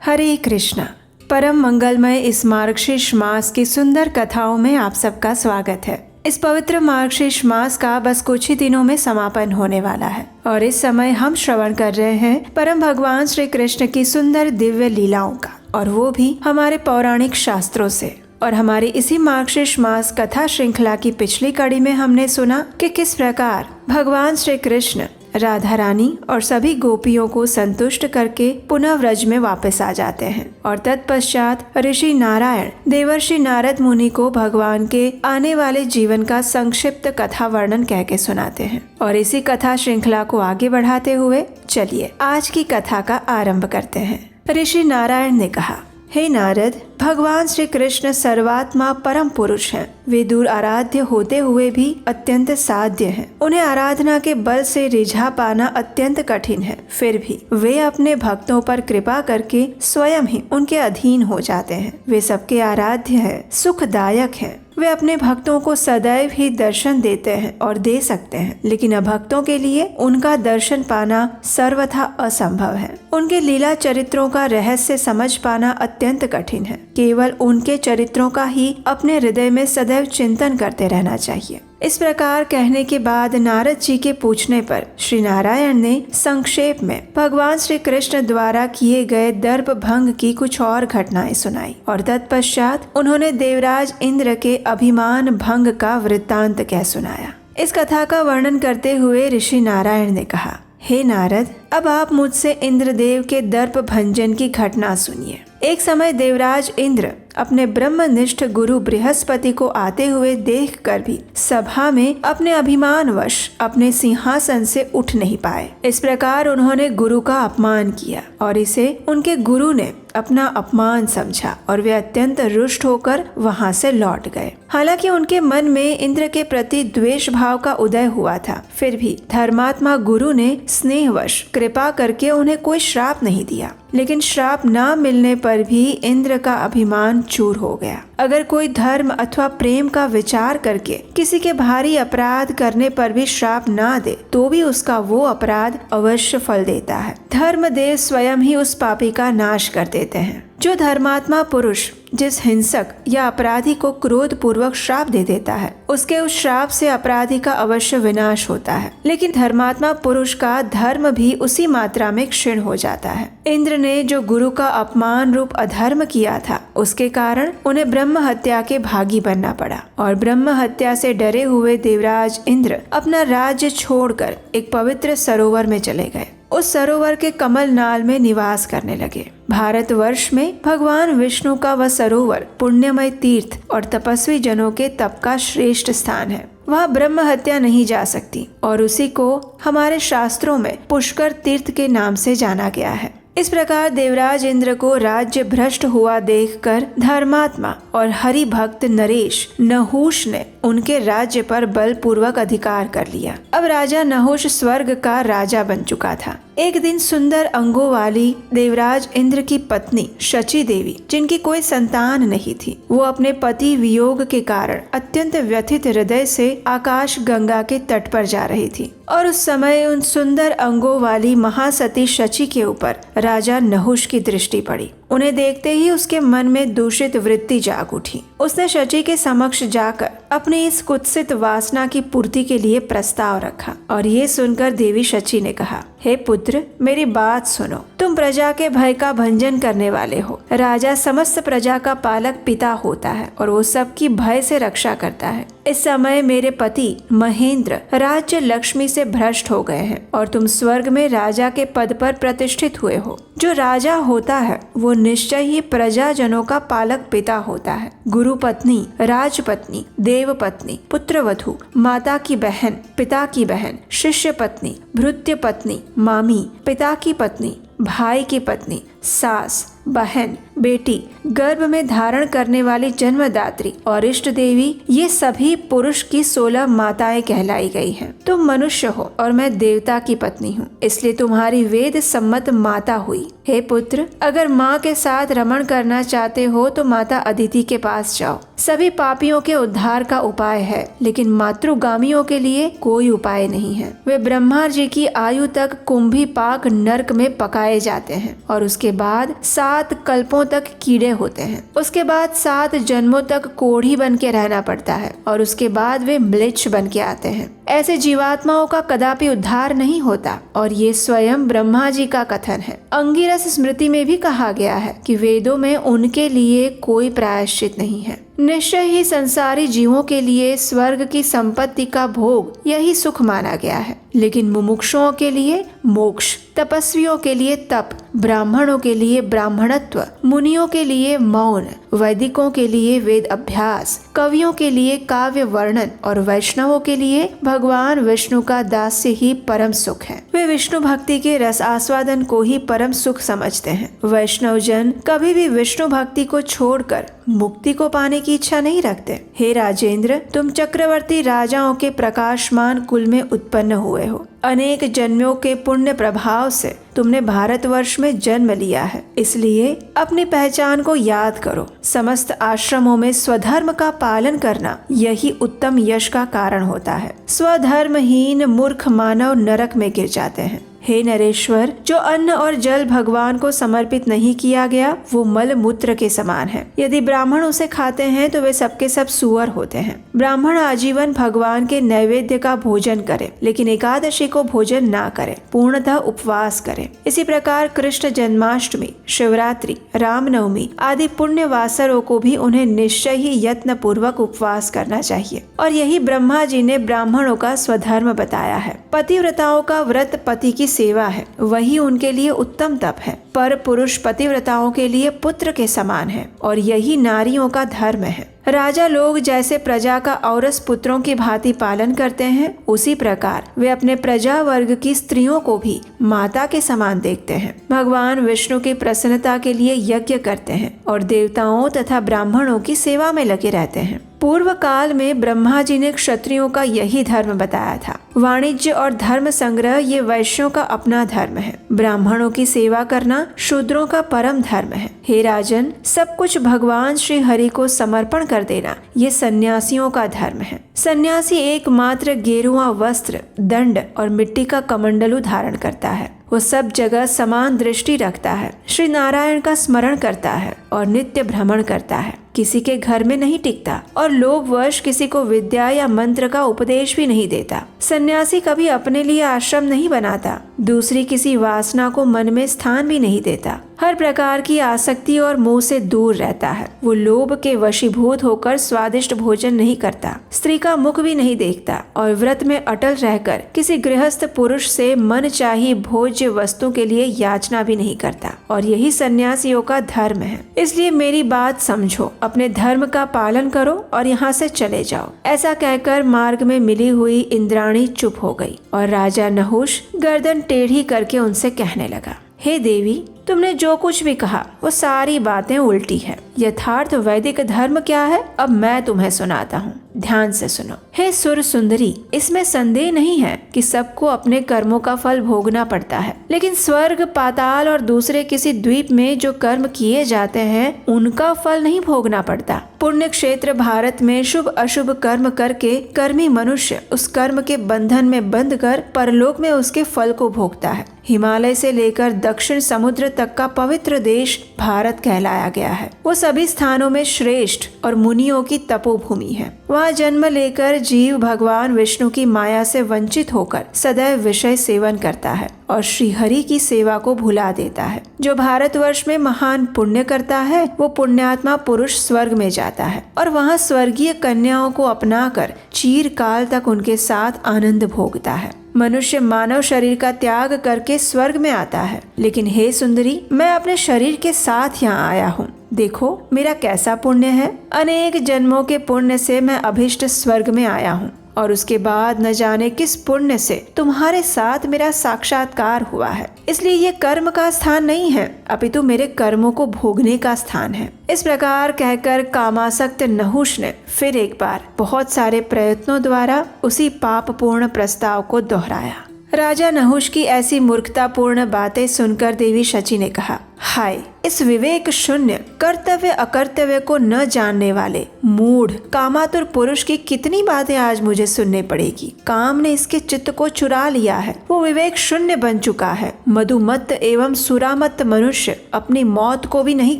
हरे कृष्णा। परम मंगलमय इस मार्गशीर्ष मास की सुंदर कथाओं में आप सबका स्वागत है। इस पवित्र मार्गशीर्ष मास का बस कुछ ही दिनों में समापन होने वाला है और इस समय हम श्रवण कर रहे हैं परम भगवान श्री कृष्ण की सुंदर दिव्य लीलाओं का, और वो भी हमारे पौराणिक शास्त्रों से। और हमारी इसी मार्गशीर्ष मास कथा श्रृंखला की पिछली कड़ी में हमने सुना कि किस प्रकार भगवान श्री कृष्ण राधा रानी और सभी गोपियों को संतुष्ट करके पुनः व्रज में वापस आ जाते हैं, और तत्पश्चात ऋषि नारायण देवर्षि नारद मुनि को भगवान के आने वाले जीवन का संक्षिप्त कथा वर्णन कह के सुनाते हैं। और इसी कथा श्रृंखला को आगे बढ़ाते हुए चलिए आज की कथा का आरंभ करते हैं। ऋषि नारायण ने कहा, हे नारद, भगवान श्री कृष्ण सर्वात्मा परम पुरुष हैं। वे दूर आराध्य होते हुए भी अत्यंत साध्य हैं। उन्हें आराधना के बल से रिझा पाना अत्यंत कठिन है। फिर भी वे अपने भक्तों पर कृपा करके स्वयं ही उनके अधीन हो जाते हैं। वे सबके आराध्य हैं, सुखदायक हैं। वे अपने भक्तों को सदैव ही दर्शन देते हैं और दे सकते हैं, लेकिन अभक्तों के लिए उनका दर्शन पाना सर्वथा असंभव है। उनके लीला चरित्रों का रहस्य समझ पाना अत्यंत कठिन है। केवल उनके चरित्रों का ही अपने हृदय में सदैव चिंतन करते रहना चाहिए। इस प्रकार कहने के बाद नारद जी के पूछने पर श्री नारायण ने संक्षेप में भगवान श्री कृष्ण द्वारा किए गए दर्प भंग की कुछ और घटनाएं सुनाई, और तत्पश्चात उन्होंने देवराज इंद्र के अभिमान भंग का वृत्तांत कह सुनाया। इस कथा का वर्णन करते हुए ऋषि नारायण ने कहा, हे नारद, अब आप मुझसे इंद्रदेव के दर्प भंजन की घटना सुनिए। एक समय देवराज इंद्र अपने ब्रह्मनिष्ठ गुरु बृहस्पति को आते हुए देखकर भी सभा में अपने अभिमानवश अपने सिंहासन से उठ नहीं पाए। इस प्रकार उन्होंने गुरु का अपमान किया और इसे उनके गुरु ने अपना अपमान समझा और वे अत्यंत रुष्ट होकर वहां से लौट गए। हालांकि उनके मन में इंद्र के प्रति द्वेष भाव का उदय हुआ था, फिर भी धर्मात्मा गुरु ने स्नेहवश कृपा करके उन्हें कोई श्राप नहीं दिया। लेकिन श्राप न मिलने पर भी इंद्र का अभिमान चूर हो गया। अगर कोई धर्म अथवा प्रेम का विचार करके किसी के भारी अपराध करने पर भी श्राप ना दे, तो भी उसका वो अपराध अवश्य फल देता है। धर्मदेव स्वयं ही उस पापी का नाश कर देते हैं। जो धर्मात्मा पुरुष जिस हिंसक या अपराधी को क्रोध पूर्वक श्राप दे देता है, उसके उस श्राप से अपराधी का अवश्य विनाश होता है। लेकिन धर्मात्मा पुरुष का धर्म भी उसी मात्रा में क्षीण हो जाता है। इंद्र ने जो गुरु का अपमान रूप अधर्म किया था, उसके कारण उन्हें ब्रह्म हत्या के भागी बनना पड़ा, और ब्रह्म हत्या से डरे हुए देवराज इंद्र अपना राज्य छोड़कर एक पवित्र सरोवर में चले गए। उस सरोवर के कमल नाल में निवास करने लगे। भारतवर्ष में भगवान विष्णु का वह सरोवर पुण्यमय तीर्थ और तपस्वी जनों के तप का श्रेष्ठ स्थान है। वहाँ ब्रह्म हत्या नहीं जा सकती, और उसी को हमारे शास्त्रों में पुष्कर तीर्थ के नाम से जाना गया है। इस प्रकार देवराज इंद्र को राज्य भ्रष्ट हुआ देखकर धर्मात्मा और हरि भक्त नरेश नहुष ने उनके राज्य पर बलपूर्वक अधिकार कर लिया। अब राजा नहुष स्वर्ग का राजा बन चुका था। एक दिन सुंदर अंगों वाली देवराज इंद्र की पत्नी शची देवी, जिनकी कोई संतान नहीं थी, वो अपने पति वियोग के कारण अत्यंत व्यथित हृदय से आकाश गंगा के तट पर जा रही थी। और उस समय उन सुंदर अंगों वाली महासती शची के ऊपर राजा नहुष की दृष्टि पड़ी। उन्हें देखते ही उसके मन में दूषित वृत्ति जाग उठी। उसने शची के समक्ष जाकर अपनी इस कुत्सित वासना की पूर्ति के लिए प्रस्ताव रखा, और ये सुनकर देवी शची ने कहा, हे पुत्र, मेरी बात सुनो। तुम प्रजा के भय का भंजन करने वाले हो। राजा समस्त प्रजा का पालक पिता होता है और वो सबकी भय से रक्षा करता है। इस समय मेरे पति महेंद्र राज्य लक्ष्मी से भ्रष्ट हो गए हैं, और तुम स्वर्ग में राजा के पद पर प्रतिष्ठित हुए हो। जो राजा होता है वो निश्चय ही प्रजाजनों का पालक पिता होता है। गुरु पत्नी, राजपत्नी, देव पत्नी, पुत्रवधू, माता की बहन, पिता की बहन, शिष्य पत्नी, भृत्य पत्नी, मामी, पिता की पत्नी, भाई की पत्नी, सास, बहन, बेटी, गर्भ में धारण करने वाली जन्मदात्री और इष्ट देवी, ये सभी पुरुष की 16 माताएं कहलाई गई हैं। तुम मनुष्य हो और मैं देवता की पत्नी हूँ, इसलिए तुम्हारी वेद सम्मत माता हुई। हे पुत्र, अगर माँ के साथ रमण करना चाहते हो तो माता अदिति के पास जाओ। सभी पापियों के उद्धार का उपाय है, लेकिन मातृगामियों के लिए कोई उपाय नहीं है। वे ब्रह्मा जी की आयु तक कुंभी पाक नरक में पकाए जाते हैं और उसके उसके बाद 7 कल्पों तक कीड़े होते हैं, उसके बाद 7 जन्मों तक कोढ़ी बन के रहना पड़ता है और उसके बाद वे म्लेच्छ बन के आते हैं। ऐसे जीवात्माओं का कदापि उद्धार नहीं होता और ये स्वयं ब्रह्मा जी का कथन है। अंगिरस स्मृति में भी कहा गया है कि वेदों में उनके लिए कोई प्रायश्चित नहीं है। निश्चय ही संसारी जीवों के लिए स्वर्ग की संपत्ति का भोग यही सुख माना गया है, लेकिन मुमुक्षुओं के लिए मोक्ष, तपस्वियों के लिए तप, ब्राह्मणों के लिए ब्राह्मणत्व, मुनियों के लिए मौन, वैदिकों के लिए वेद अभ्यास, कवियों के लिए काव्य वर्णन और वैष्णवों के लिए भगवान विष्णु का दास्य ही परम सुख है। वे विष्णु भक्ति के रस आस्वादन को ही परम सुख समझते हैं। वैष्णव जन कभी भी विष्णु भक्ति को छोड़कर मुक्ति को पाने की इच्छा नहीं रखते। हे राजेंद्र, तुम चक्रवर्ती राजाओं के प्रकाशमान कुल में उत्पन्न हुए हो। अनेक जन्मों के पुण्य प्रभाव से तुमने भारतवर्ष में जन्म लिया है, इसलिए अपनी पहचान को याद करो। समस्त आश्रमों में स्वधर्म का पालन करना यही उत्तम यश का कारण होता है। स्वधर्महीन मूर्ख मानव नरक में गिर जाते हैं। हे नरेश्वर, जो अन्न और जल भगवान को समर्पित नहीं किया गया वो मल मूत्र के समान है। यदि ब्राह्मण उसे खाते हैं तो वे सबके सब सुअर होते हैं। ब्राह्मण आजीवन भगवान के नैवेद्य का भोजन करे, लेकिन एकादशी को भोजन ना करे, पूर्णतः उपवास करे। इसी प्रकार कृष्ण जन्माष्टमी, शिवरात्रि, रामनवमी आदि पुण्य वासरों को भी उन्हें निश्चय ही यत्न पूर्वक उपवास करना चाहिए। और यही ब्रह्मा जी ने ब्राह्मणों का स्वधर्म बताया है। पतिव्रताओं का व्रत पति की सेवा है, वही उनके लिए उत्तम तप है। पर पुरुष पतिव्रताओं के लिए पुत्र के समान है और यही नारियों का धर्म है। राजा लोग जैसे प्रजा का औरस पुत्रों की भांति पालन करते हैं, उसी प्रकार वे अपने प्रजा वर्ग की स्त्रियों को भी माता के समान देखते हैं। भगवान विष्णु की प्रसन्नता के लिए यज्ञ करते हैं और देवताओं तथा ब्राह्मणों की सेवा में लगे रहते हैं। पूर्व काल में ब्रह्मा जी ने क्षत्रियों का यही धर्म बताया था। वाणिज्य और धर्म संग्रह ये वैश्यों का अपना धर्म है। ब्राह्मणों की सेवा करना शूद्रों का परम धर्म है। हे राजन, सब कुछ भगवान श्री हरि को समर्पण कर देना ये सन्यासियों का धर्म है। सन्यासी एकमात्र गेरुआ वस्त्र, दंड और मिट्टी का कमंडलू धारण करता है। वो सब जगह समान दृष्टि रखता है, श्री नारायण का स्मरण करता है और नित्य भ्रमण करता है। किसी के घर में नहीं टिकता और लोभवश किसी को विद्या या मंत्र का उपदेश भी नहीं देता। सन्यासी कभी अपने लिए आश्रम नहीं बनाता, दूसरी किसी वासना को मन में स्थान भी नहीं देता। हर प्रकार की आसक्ति और मोह से दूर रहता है। वो लोभ के वशीभूत होकर स्वादिष्ट भोजन नहीं करता, स्त्री का मुख भी नहीं देखता और व्रत में अटल रहकर किसी गृहस्थ पुरुष से मन चाहिए भोज्य वस्तु के लिए याचना भी नहीं करता। और यही सन्यासियों का धर्म है। इसलिए मेरी बात समझो, अपने धर्म का पालन करो और यहाँ से चले जाओ। ऐसा कहकर मार्ग में मिली हुई इंद्राणी चुप हो गई और राजा नहुष गर्दन टेढ़ी करके उनसे कहने लगा, हे देवी, तुमने जो कुछ भी कहा वो सारी बातें उल्टी है। यथार्थ वैदिक धर्म क्या है, अब मैं तुम्हें सुनाता हूँ, ध्यान से सुनो। हे सुर सुंदरी, इसमें संदेह नहीं है कि सबको अपने कर्मों का फल भोगना पड़ता है, लेकिन स्वर्ग, पाताल और दूसरे किसी द्वीप में जो कर्म किए जाते हैं उनका फल नहीं भोगना पड़ता। पुण्य क्षेत्र भारत में शुभ अशुभ कर्म करके कर्मी मनुष्य उस कर्म के बंधन में बंध कर परलोक में उसके फल को भोगता है। हिमालय से लेकर दक्षिण समुद्र तक का पवित्र देश भारत कहलाया गया है। वो सभी स्थानों में श्रेष्ठ और मुनियों की तपोभूमि है। वहाँ जन्म लेकर जीव भगवान विष्णु की माया से वंचित होकर सदैव विषय सेवन करता है और श्री हरि की सेवा को भुला देता है। जो भारतवर्ष में महान पुण्य करता है वो पुण्यात्मा पुरुष स्वर्ग में जाता है और वहाँ स्वर्गीय कन्याओं को अपनाकर चीरकाल तक उनके साथ आनंद भोगता है। मनुष्य मानव शरीर का त्याग करके स्वर्ग में आता है, लेकिन हे सुंदरी, मैं अपने शरीर के साथ यहाँ आया हूँ। देखो मेरा कैसा पुण्य है। अनेक जन्मों के पुण्य से मैं अभिष्ट स्वर्ग में आया हूँ और उसके बाद न जाने किस पुण्य से तुम्हारे साथ मेरा साक्षात्कार हुआ है। इसलिए ये कर्म का स्थान नहीं है, अपितु मेरे कर्मों को भोगने का स्थान है। इस प्रकार कहकर कामासक्त नहुष ने फिर एक बार बहुत सारे प्रयत्नों द्वारा उसी पापपूर्ण प्रस्ताव को दोहराया। राजा नहुष की ऐसी मूर्खतापूर्ण बातें सुनकर देवी शची ने कहा, हाय, इस विवेक शून्य कर्तव्य अकर्तव्य को न जानने वाले मूढ़ कामातुर पुरुष की कितनी बातें आज मुझे सुननी पड़ेगी। काम ने इसके चित्त को चुरा लिया है, वो विवेक शून्य बन चुका है। मधुमत्त एवं सुरामत्त मनुष्य अपनी मौत को भी नहीं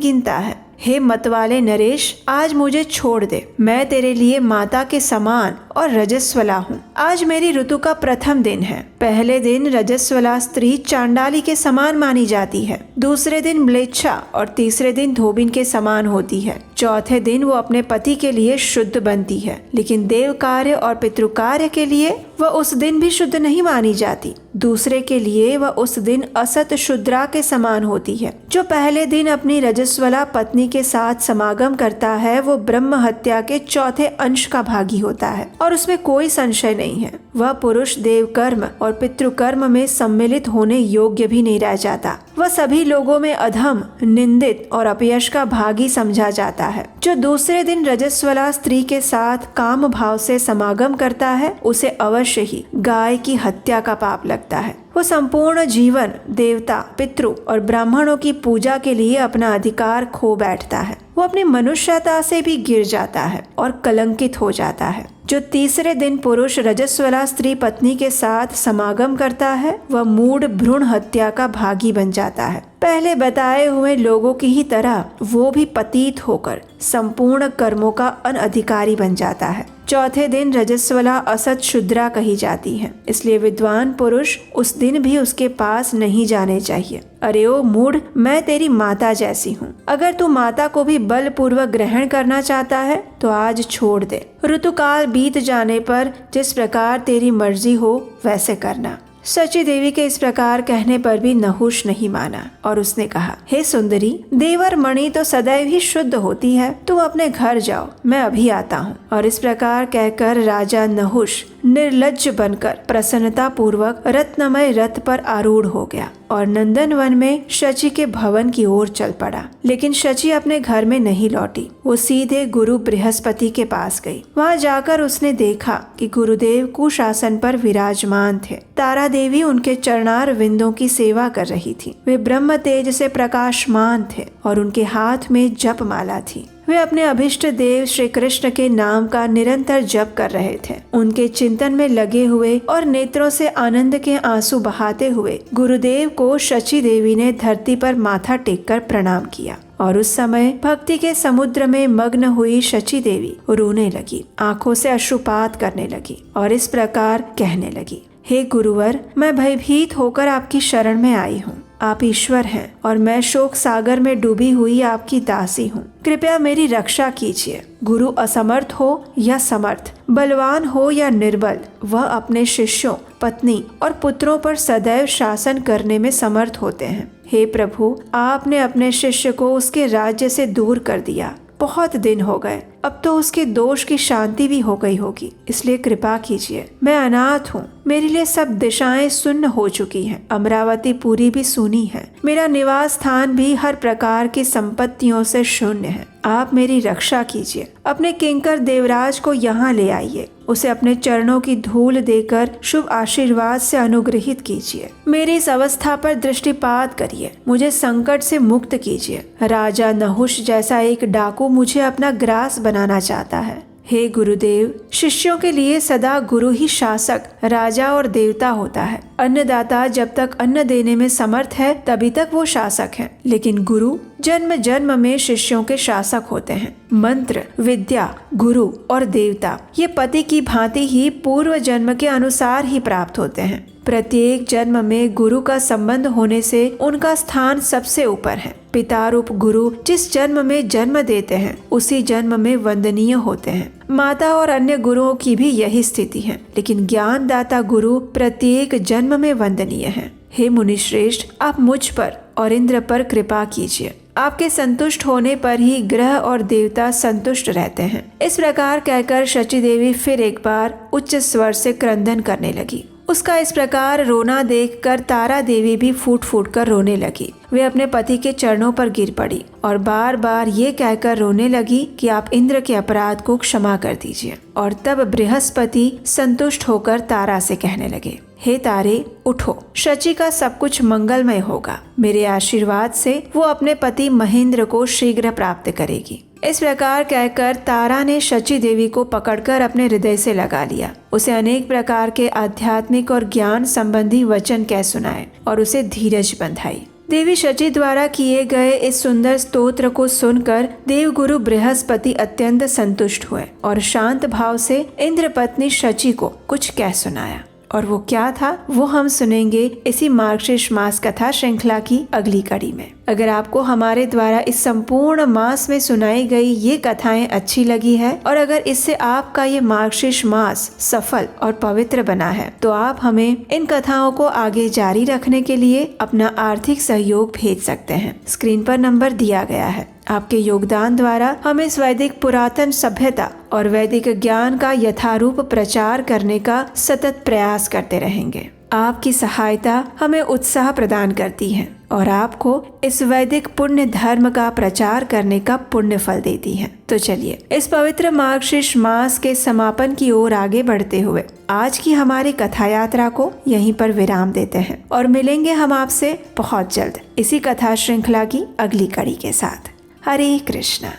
गिनता है। हे मत वाले नरेश, आज मुझे छोड़ दे। मैं तेरे लिए माता के समान और रजस्वला हूँ। आज मेरी ऋतु का प्रथम दिन है। पहले दिन रजस्वला स्त्री चांडाली के समान मानी जाती है, दूसरे दिन म्लेच्छा और तीसरे दिन धोबिन के समान होती है। चौथे दिन वो अपने पति के लिए शुद्ध बनती है, लेकिन देव कार्य और पितृकार्य के लिए वह उस दिन भी शुद्ध नहीं मानी जाती। दूसरे के लिए वह उस दिन असत शुद्रा के समान होती है। जो पहले दिन अपनी रजस्वला पत्नी के साथ समागम करता है वो ब्रह्म हत्या के चौथे अंश का भागी होता है और उसमें कोई संशय नहीं है। वह पुरुष देव कर्म और पितृकर्म में सम्मिलित होने योग्य भी नहीं रह जाता। वह सभी लोगों में अधम, निंदित और अपयश का भागी समझा जाता है। जो दूसरे दिन रजस्वला स्त्री के साथ काम भाव से समागम करता है उसे अवश्य ही गाय की हत्या का पाप लगता है। वो संपूर्ण जीवन देवता, पितृ और ब्राह्मणों की पूजा के लिए अपना अधिकार खो बैठता है। वो अपनी मनुष्यता से भी गिर जाता है और कलंकित हो जाता है। जो तीसरे दिन पुरुष रजस्वला स्त्री पत्नी के साथ समागम करता है वह मूढ़ भ्रूण हत्या का भागी बन जाता है। पहले बताए हुए लोगों की ही तरह वो भी पतित होकर संपूर्ण कर्मों का अनधिकारी बन जाता है। चौथे दिन रजस्वला असत शुद्रा कही जाती है, इसलिए विद्वान पुरुष उस दिन भी उसके पास नहीं जाने चाहिए। अरे ओ मूढ़, मैं तेरी माता जैसी हूँ। अगर तू माता को भी बलपूर्वक ग्रहण करना चाहता है तो आज छोड़ दे। ऋतुकाल बीत जाने पर जिस प्रकार तेरी मर्जी हो वैसे करना। सची देवी के इस प्रकार कहने पर भी नहुष नहीं माना और उसने कहा, हे सुंदरी, देवर मणि तो सदैव ही शुद्ध होती है। तुम अपने घर जाओ, मैं अभी आता हूँ। और इस प्रकार कहकर राजा नहुष निर्लज्ज बनकर प्रसन्नता पूर्वक रत्नमय रथ पर आरूढ़ हो गया और नंदन वन में शची के भवन की ओर चल पड़ा। लेकिन शची अपने घर में नहीं लौटी। वो सीधे गुरु बृहस्पति के पास गई। वहाँ जाकर उसने देखा कि गुरुदेव कुशासन पर विराजमान थे। तारा देवी उनके चरणार विंदों की सेवा कर रही थी। वे ब्रह्म तेज से प्रकाशमान थे और उनके हाथ में जप माला थी। वे अपने अभिष्ट देव श्री कृष्ण के नाम का निरंतर जप कर रहे थे। उनके चिंतन में लगे हुए और नेत्रों से आनंद के आंसू बहाते हुए गुरुदेव को शची देवी ने धरती पर माथा टेककर प्रणाम किया और उस समय भक्ति के समुद्र में मग्न हुई शची देवी रोने लगी, आंखों से अश्रुपात करने लगी और इस प्रकार कहने लगी, हे गुरुवर, मैं भयभीत होकर आपकी शरण में आई हूँ। आप ईश्वर हैं और मैं शोक सागर में डूबी हुई आपकी दासी हूँ। कृपया मेरी रक्षा कीजिए। गुरु असमर्थ हो या समर्थ, बलवान हो या निर्बल, वह अपने शिष्यों, पत्नी और पुत्रों पर सदैव शासन करने में समर्थ होते हैं। हे प्रभु, आपने अपने शिष्य को उसके राज्य से दूर कर दिया। बहुत दिन हो गए, अब तो उसके दोष की शांति भी हो गई होगी, इसलिए कृपा कीजिए। मैं अनाथ हूँ, मेरे लिए सब दिशाएं सुन्न हो चुकी हैं। अमरावती पूरी भी सुनी है। मेरा निवास स्थान भी हर प्रकार की संपत्तियों से शून्य है। आप मेरी रक्षा कीजिए। अपने किंकर देवराज को यहाँ ले आइए। उसे अपने चरणों की धूल देकर शुभ आशीर्वाद से अनुग्रहित कीजिए। मेरी इस अवस्था पर दृष्टिपात करिए। मुझे संकट से मुक्त कीजिए। राजा नहुष जैसा एक डाकू मुझे अपना ग्रास बनाना चाहता है। हे गुरुदेव, शिष्यों के लिए सदा गुरु ही शासक, राजा और देवता होता है। अन्नदाता जब तक अन्न देने में समर्थ है तभी तक वो शासक है, लेकिन गुरु जन्म जन्म में शिष्यों के शासक होते हैं। मंत्र, विद्या, गुरु और देवता ये पति की भांति ही पूर्व जन्म के अनुसार ही प्राप्त होते हैं। प्रत्येक जन्म में गुरु का संबंध होने से उनका स्थान सबसे ऊपर है। पिता रूप गुरु जिस जन्म में जन्म देते हैं उसी जन्म में वंदनीय होते हैं। माता और अन्य गुरुओं की भी यही स्थिति है, लेकिन ज्ञानदाता गुरु प्रत्येक जन्म में वंदनीय है। हे मुनिश्रेष्ठ, आप मुझ पर और इंद्र पर कृपा कीजिए। आपके संतुष्ट होने पर ही ग्रह और देवता संतुष्ट रहते हैं। इस प्रकार कहकर शची देवी फिर एक बार उच्च स्वर से क्रंदन करने लगी। उसका इस प्रकार रोना देखकर तारा देवी भी फूट फूट कर रोने लगी। वे अपने पति के चरणों पर गिर पड़ी और बार बार ये कहकर रोने लगी कि आप इंद्र के अपराध को क्षमा कर दीजिए। और तब बृहस्पति संतुष्ट होकर तारा से कहने लगे, हे तारे उठो, शची का सब कुछ मंगलमय होगा। मेरे आशीर्वाद से वो अपने पति महेंद्र को शीघ्र प्राप्त करेगी। इस प्रकार कहकर तारा ने शची देवी को पकड़कर अपने हृदय से लगा लिया। उसे अनेक प्रकार के आध्यात्मिक और ज्ञान संबंधी वचन कह सुनाए और उसे धीरज बंधाई। देवी शची द्वारा किए गए इस सुंदर स्तोत्र को सुनकर देवगुरु बृहस्पति अत्यंत संतुष्ट हुए और शांत भाव से इंद्र पत्नी शची को कुछ कह सुनाया। और वो क्या था वो हम सुनेंगे इसी मार्गशीर्ष मास कथा श्रृंखला की अगली कड़ी में। अगर आपको हमारे द्वारा इस संपूर्ण मास में सुनाई गई ये कथाएं अच्छी लगी है और अगर इससे आपका ये मार्गशीर्ष मास सफल और पवित्र बना है तो आप हमें इन कथाओं को आगे जारी रखने के लिए अपना आर्थिक सहयोग भेज सकते हैं। स्क्रीन पर नंबर दिया गया है। आपके योगदान द्वारा हम इस वैदिक पुरातन सभ्यता और वैदिक ज्ञान का यथारूप प्रचार करने का सतत प्रयास करते रहेंगे। आपकी सहायता हमें उत्साह प्रदान करती है और आपको इस वैदिक पुण्य धर्म का प्रचार करने का पुण्य फल देती है। तो चलिए इस पवित्र मार्गशीर्ष मास के समापन की ओर आगे बढ़ते हुए आज की हमारी कथा यात्रा को यहीं पर विराम देते हैं और मिलेंगे हम आपसे बहुत जल्द इसी कथा श्रृंखला की अगली कड़ी के साथ। हरे कृष्णा।